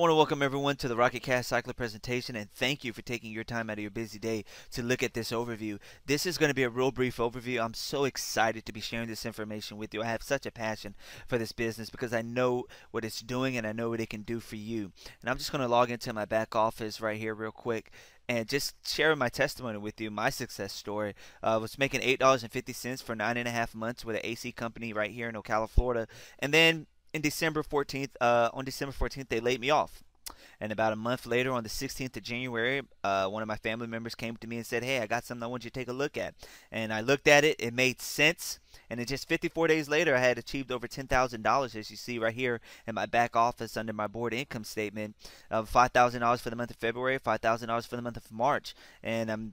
want to welcome everyone to the Rocket Cash Cycler presentation, and thank you for taking your time out of your busy day to look at this overview. This is going to be a real brief overview. I'm so excited to be sharing this information with you. I have such a passion for this business because I know what it's doing and I know what it can do for you. And I'm just going to log into my back office right here real quick and just share my testimony with you, my success story. I was making $8.50 for 9.5 months with an AC company right here in Ocala, Florida, and then on December 14th, they laid me off. And about a month later, on the 16th of January, one of my family members came to me and said, "Hey, I got something I want you to take a look at." And I looked at it. It made sense. And in just 54 days later, I had achieved over $10,000, as you see right here in my back office under my board income statement, of $5,000 for the month of February, $5,000 for the month of March. And I'm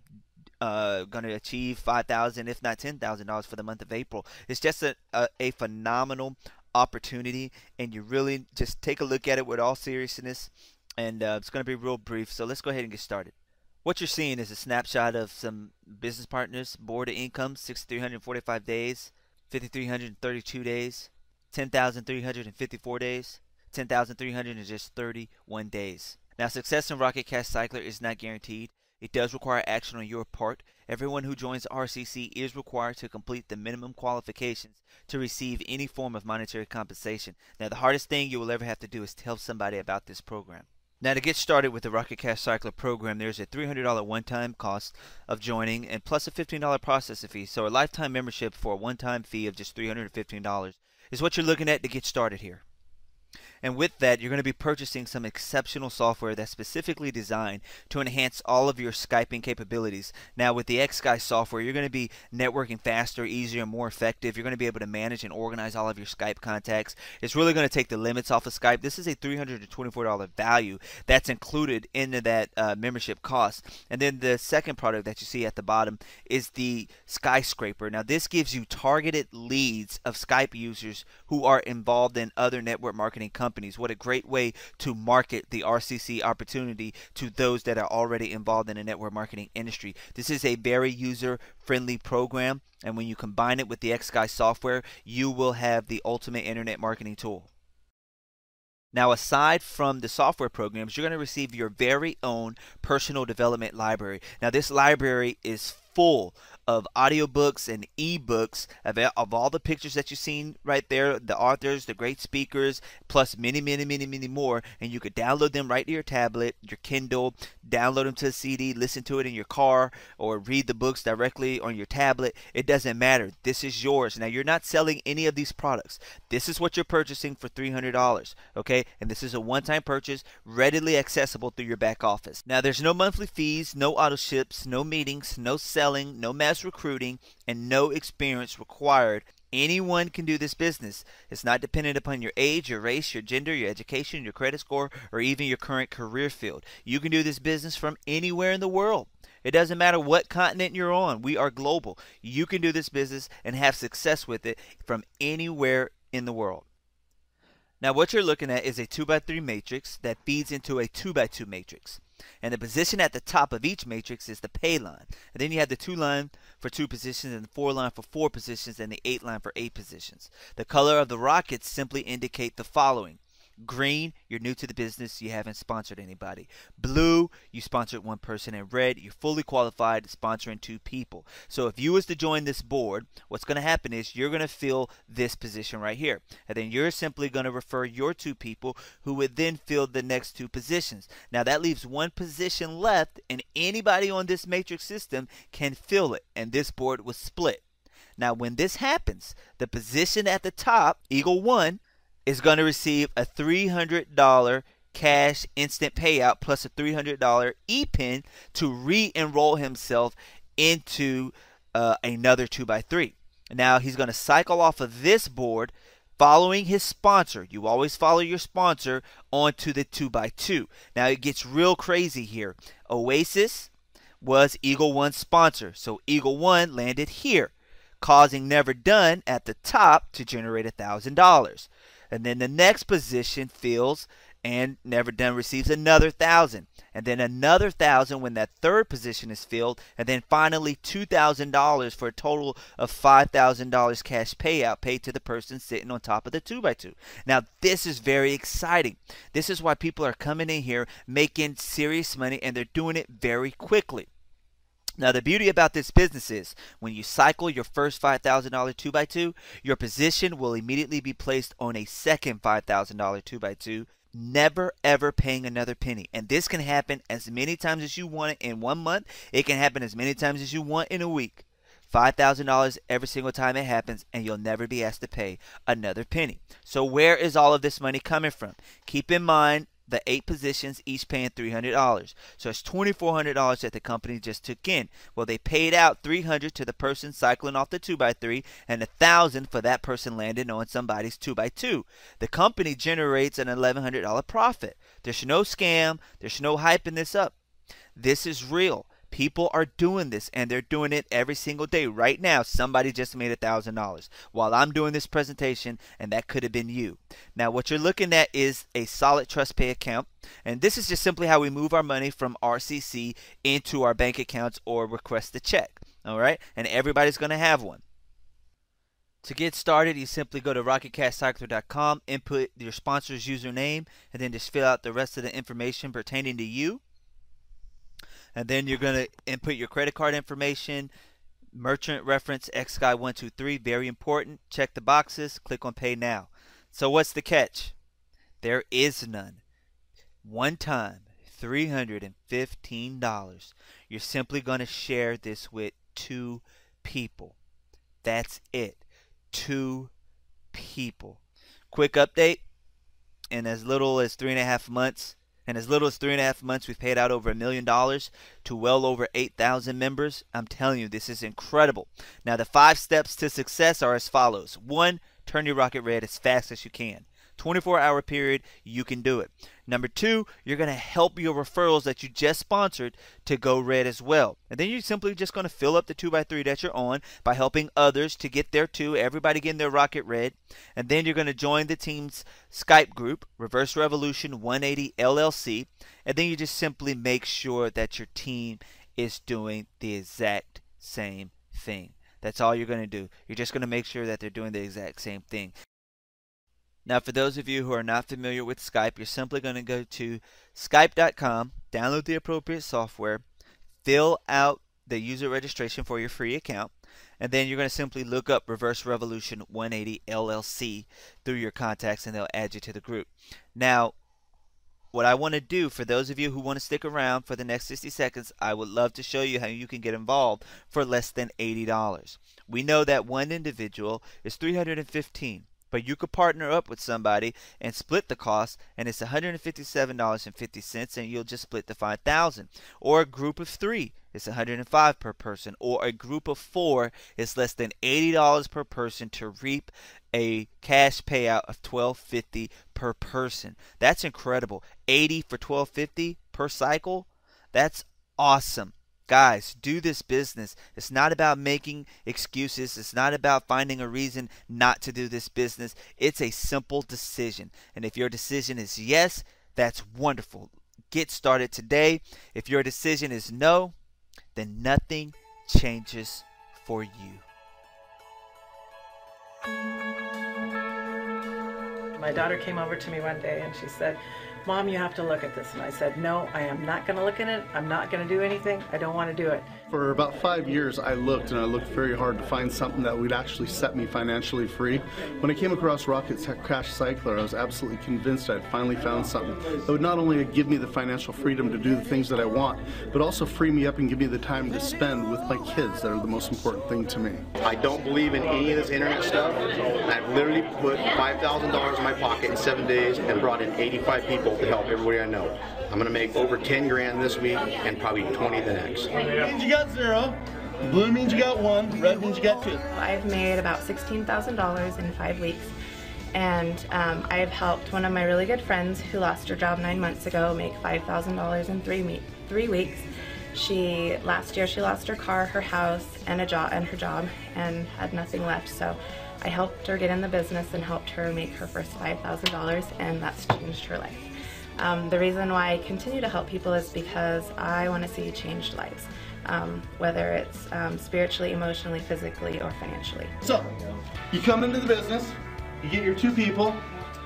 going to achieve $5,000, if not $10,000 for the month of April. It's just a phenomenal opportunity, and you really just take a look at it with all seriousness, and it's going to be real brief, so let's go ahead and get started. What you're seeing is a snapshot of some business partners. Board of income, 6,345 days, 5,332 days, 10,354 days, 10,331 days. Now, success in Rocket Cash Cycler is not guaranteed. It does require action on your part. Everyone who joins RCC is required to complete the minimum qualifications to receive any form of monetary compensation. Now, the hardest thing you will ever have to do is tell somebody about this program. Now, to get started with the Rocket Cash Cycler program, there's a $300 one-time cost of joining and plus a $15 processing fee. So a lifetime membership for a one-time fee of just $315 is what you're looking at to get started here. And with that, you're going to be purchasing some exceptional software that's specifically designed to enhance all of your Skyping capabilities. Now, with the XSky software, you're going to be networking faster, easier, and more effective. You're going to be able to manage and organize all of your Skype contacts. It's really going to take the limits off of Skype. This is a $324 value that's included into that membership cost. And then the second product that you see at the bottom is the Skyscraper. Now, this gives you targeted leads of Skype users who are involved in other network marketing companies. What a great way to market the RCC opportunity to those that are already involved in the network marketing industry. This is a very user-friendly program, and when you combine it with the XSky software, you will have the ultimate internet marketing tool. Now, aside from the software programs, you're going to receive your very own personal development library. Now, this library is full of audiobooks and ebooks of all the pictures that you've seen right there, the authors, the great speakers, plus many more. And you could download them right to your tablet, your Kindle, download them to a CD, listen to it in your car, or read the books directly on your tablet. It doesn't matter. This is yours. Now, you're not selling any of these products. This is what you're purchasing for $300, okay? And this is a one-time purchase, readily accessible through your back office. Now, there's no monthly fees, no auto ships, no meetings, no selling, no mass recruiting, and no experience required. Anyone can do this business. It's not dependent upon your age, your race, your gender, your education, your credit score, or even your current career field. You can do this business from anywhere in the world. It doesn't matter what continent you're on. We are global. You can do this business and have success with it from anywhere in the world. Now, what you're looking at is a 2x3 matrix that feeds into a 2x2 matrix. And the position at the top of each matrix is the pay line. And then you have the 2 line for 2 positions, and the 4 line for 4 positions, and the 8 line for 8 positions. The color of the rockets simply indicate the following. Green, you're new to the business, you haven't sponsored anybody. Blue, you sponsored 1 person. And red, you're fully qualified, sponsoring 2 people. So if you was to join this board, what's going to happen is you're going to fill this position right here. And then you're simply going to refer your 2 people who would then fill the next 2 positions. Now, that leaves 1 position left, and anybody on this matrix system can fill it. And this board was split. Now, when this happens, the position at the top, Eagle 1, is going to receive a $300 cash instant payout plus a $300 e-pin to re-enroll himself into another 2x3. Now, he's going to cycle off of this board following his sponsor. You always follow your sponsor onto the 2x2. Now, it gets real crazy here. Oasis was Eagle 1's sponsor, so Eagle 1 landed here, causing Never Done at the top to generate $1,000. And then the next position fills and Never Done receives another 1,000, and then another 1,000 when that third position is filled, and then finally $2,000 for a total of $5,000 cash payout paid to the person sitting on top of the 2x2. Now this is very exciting. This is why people are coming in here making serious money, and they're doing it very quickly. Now the beauty about this business is when you cycle your first $5,000 2x2, your position will immediately be placed on a second $5,000 2x2, never ever paying another penny. And this can happen as many times as you want it in 1 month. It can happen as many times as you want in a week. $5,000 every single time it happens, and you'll never be asked to pay another penny. So where is all of this money coming from? Keep in mind the 8 positions, each paying $300. So it's $2,400 that the company just took in. Well, they paid out $300 to the person cycling off the 2x3 and $1,000 for that person landing on somebody's 2x2. The company generates an $1,100 profit. There's no scam. There's no hyping this up. This is real. People are doing this, and they're doing it every single day. Right now, somebody just made $1,000 while I'm doing this presentation, and that could have been you. Now, what you're looking at is a solid TrustPay account, and this is just simply how we move our money from RCC into our bank accounts or request a check. All right, and everybody's going to have one. To get started, you simply go to RocketCashCycler.com, input your sponsor's username, and then just fill out the rest of the information pertaining to you. And then you're going to input your credit card information, merchant reference XGuy123, very important. Check the boxes, click on Pay Now. So what's the catch? There is none. One time, $315. You're simply going to share this with 2 people. That's it. 2 people. Quick update. In as little as 3.5 months, we've paid out over $1 million to well over 8,000 members. I'm telling you, this is incredible. Now, the 5 steps to success are as follows. 1, turn your rocket red as fast as you can. 24-hour period, you can do it. Number 2, you're going to help your referrals that you just sponsored to go red as well. And then you're simply just going to fill up the 2x3 that you're on by helping others to get there too, everybody getting their rocket red. And then you're going to join the team's Skype group, Reverse Revolution 180 LLC. And then you just simply make sure that your team is doing the exact same thing. That's all you're going to do. You're just going to make sure that they're doing the exact same thing. Now, for those of you who are not familiar with Skype, you're simply going to go to Skype.com, download the appropriate software, fill out the user registration for your free account, and then you're going to simply look up Reverse Revolution 180 LLC through your contacts, and they'll add you to the group. Now, what I want to do, for those of you who want to stick around for the next 60 seconds, I would love to show you how you can get involved for less than $80. We know that one individual is $315. But you could partner up with somebody and split the cost, and it's $157.50, and you'll just split the $5,000. Or a group of 3, it's $105 per person. Or a group of 4 is less than $80 per person to reap a cash payout of $12.50 per person. That's incredible. $80 for $12.50 per cycle. That's awesome. Guys, do this business. It's not about making excuses. It's not about finding a reason not to do this business. It's a simple decision. And if your decision is yes, that's wonderful. Get started today. If your decision is no, then nothing changes for you. My daughter came over to me one day and she said, "Mom, you have to look at this." And I said, "No, I am not going to look at it. I'm not going to do anything. I don't want to do it." For about 5 years, I looked very hard to find something that would actually set me financially free. When I came across Rocket Cash Cycler, I was absolutely convinced I had finally found something that would not only give me the financial freedom to do the things that I want, but also free me up and give me the time to spend with my kids that are the most important thing to me. I don't believe in any of this internet stuff. I've literally put $5,000 in my pocket in 7 days and brought in 85 people to help everybody I know. I'm going to make over 10 grand this week and probably 20 the next. Means you got 0. Blue means you got 1. Red means you got 2. I've made about $16,000 in 5 weeks, and I've helped one of my really good friends who lost her job 9 months ago make $5,000 in 3 weeks. Last year she lost her car, her house, and her job, and had nothing left. So I helped her get in the business and helped her make her first $5,000, and that's changed her life. The reason why I continue to help people is because I want to see changed lives, whether it's spiritually, emotionally, physically, or financially. So, you come into the business, you get your 2 people,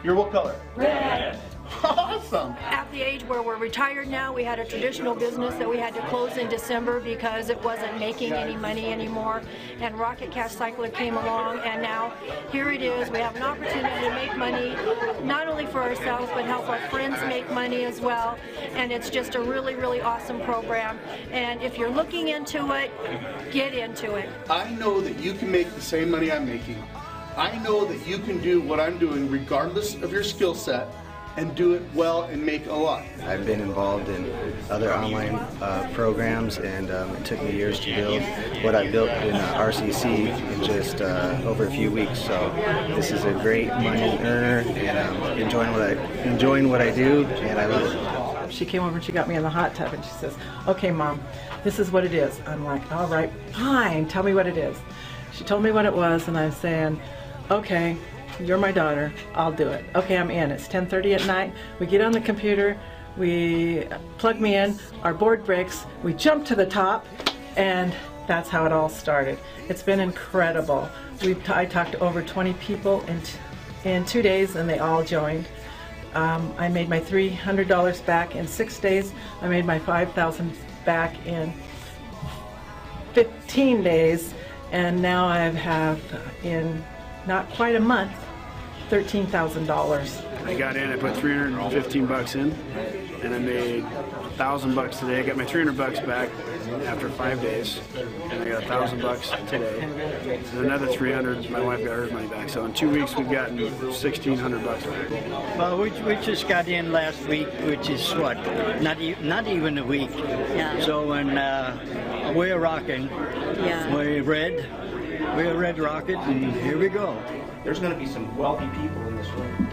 you're what color? Red. Awesome! At the age where we're retired now, we had a traditional business that we had to close in December because it wasn't making any money anymore, and Rocket Cash Cycler came along, and now here it is. We have an opportunity to make money, not only for ourselves, but help our friends make money as well, and it's just a really, really awesome program, and if you're looking into it, get into it. I know that you can make the same money I'm making. I know that you can do what I'm doing regardless of your skill set, and do it well and make a lot. I've been involved in other online programs, and it took me years to build what I built in RCC in just over a few weeks. So this is a great money earner, and I'm enjoying what I do, and I love it. She came over and she got me in the hot tub and she says, "Okay, Mom, this is what it is." I'm like, "All right, fine, tell me what it is." She told me what it was, and I'm saying, "Okay, you're my daughter, I'll do it." Okay, I'm in. It's 10:30 at night. We get on the computer, we plug me in, our board breaks, we jump to the top, and that's how it all started. It's been incredible. I talked to over 20 people in 2 days, and they all joined. I made my $300 back in 6 days. I made my $5,000 back in 15 days, and now I have in not quite a month, $13,000. I got in, I put $315 in, and I made $1,000 today. I got my $300 back after 5 days, and I got $1,000 today. And another $300, my wife got her money back. So in 2 weeks, we've gotten $1,600 back. Well, we just got in last week, which is what, not even a week. Yeah. So when we're rocking, Yeah. we're red Rocket, and here we go. There's going to be some wealthy people in this room.